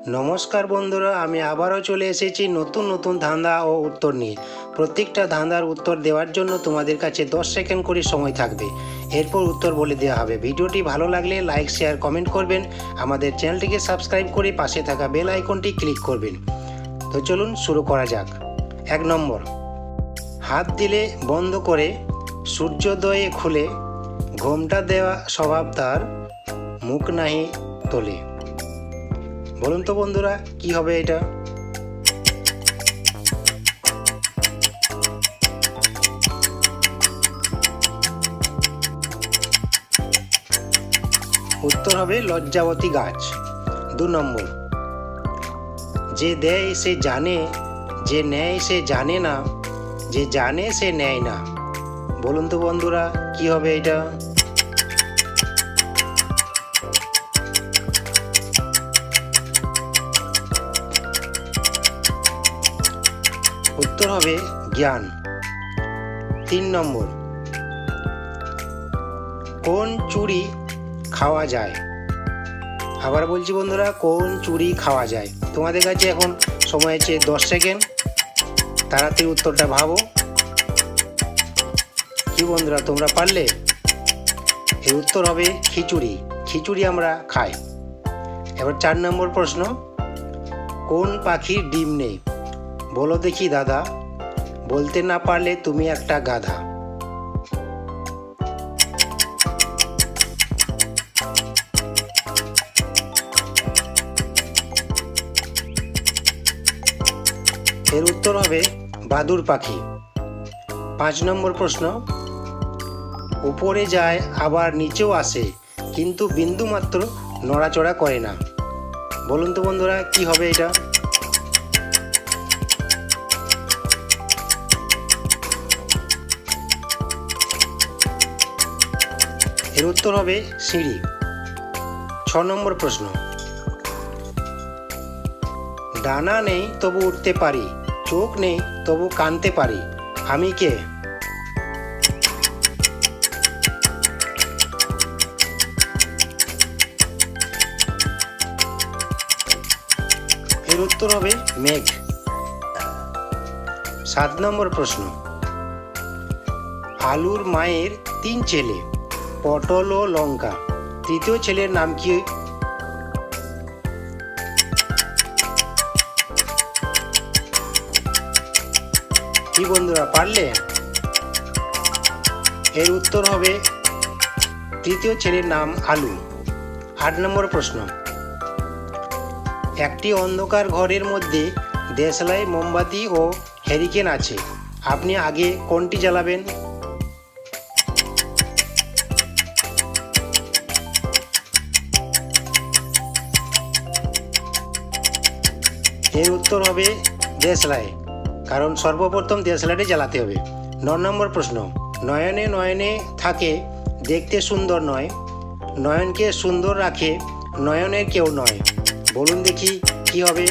নমস্কার বন্ধুরা, আমি আবারও চলে এসেছি নতুন নতুন ধাঁধা ও উত্তর নিয়ে। প্রত্যেকটা ধাঁধার উত্তর দেওয়ার জন্য তোমাদের কাছে 10 সেকেন্ড করে সময় থাকবে, এরপর উত্তর বলে দেওয়া হবে। ভিডিওটি ভালো লাগলে লাইক শেয়ার কমেন্ট করবেন, আমাদের চ্যানেলটিকে সাবস্ক্রাইব করে পাশে থাকা বেল আইকনটি ক্লিক করবেন। তো চলুন শুরু করা যাক। 1 নম্বর, হাত দিলে বন্ধ করে সূর্যোদয়ে খুলে, ঘোমটা দেওয়া স্বভাব তার, মুখ নাহি তোলে। বলুন তো বন্ধুরা, কি হবে এটা? উত্তর হবে লজ্জাবতী গাছ। 2 নম্বর, যে দেয় সে জানে, যে নেয় সে জানে না, যে জানে সে নেয় না। বলুন তো বন্ধুরা, কি হবে এটা? উত্তর হবে জ্ঞান। 3 নম্বর, কোন চুড়ি খাওয়া যায়? আবার বলছি বন্ধুরা, কোন চুড়ি খাওয়া যায়? তোমাদের কাছে এখন সময় আছে 10 সেকেন্ড, তাড়াতাড়ি উত্তরটা ভাবো। কি বন্ধুরা, তোমরা পারলে? এর উত্তর হবে খিচুড়ি। খিচুড়ি আমরা খাই। এবার 4 নম্বর প্রশ্ন, কোন পাখির ডিম নেই? বলো দেখি দাদা, বলতে না পারলে তুমি একটা গাধা। এর উত্তর হবে বাদুড় পাখি। 5 নম্বর প্রশ্ন, উপরে যায় আবার নিচেও আসে, কিন্তু বিন্দু মাত্র নড়াচড়া করে না। বলুন তো বন্ধুরা, কি হবে এটা? এর উত্তর হবে সিঁড়ি। 6 নম্বর প্রশ্ন, ডানা নেই তবু উঠতে পারি, চোখ নেই তবু কানতে পারি, আমি কে? এর উত্তর হবে মেঘ। 7 নম্বর প্রশ্ন, আলুর মায়ের 3 ছেলে, পটল ও লঙ্কা, তৃতীয় ছেলের নাম কি? কি বন্ধুরা, পারলে? এর উত্তর হবে তৃতীয় ছেলের নাম আলু। 8 নম্বর প্রশ্ন, একটি অন্ধকার ঘরের মধ্যে দেশলাই, মোমবাতি ও হ্যারিকেন আছে, আপনি আগে কোনটি জ্বালাবেন? এর উত্তর হবে দেশলাই, কারণ সর্বপ্রথম দেশলাইটি জ্বালাতে হবে। 9 নম্বর প্রশ্ন, নয়নে নয়নে থাকে, দেখতে সুন্দর নয়, নয়নকে সুন্দর রাখে, নয়নের কেউ নয়। বলুন দেখি, কি হবে?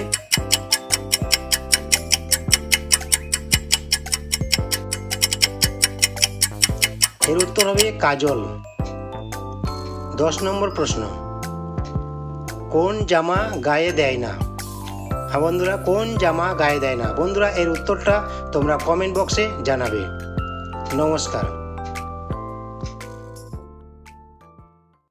এর উত্তর হবে কাজল। 10 নম্বর প্রশ্ন, কোন জামা গায়ে দেয় না? হ্যাঁ বন্ধুরা, কোন জামা গায়ে দেয় না? বন্ধুরা, এর উত্তরটা তোমরা কমেন্ট বক্সে জানাবে। নমস্কার।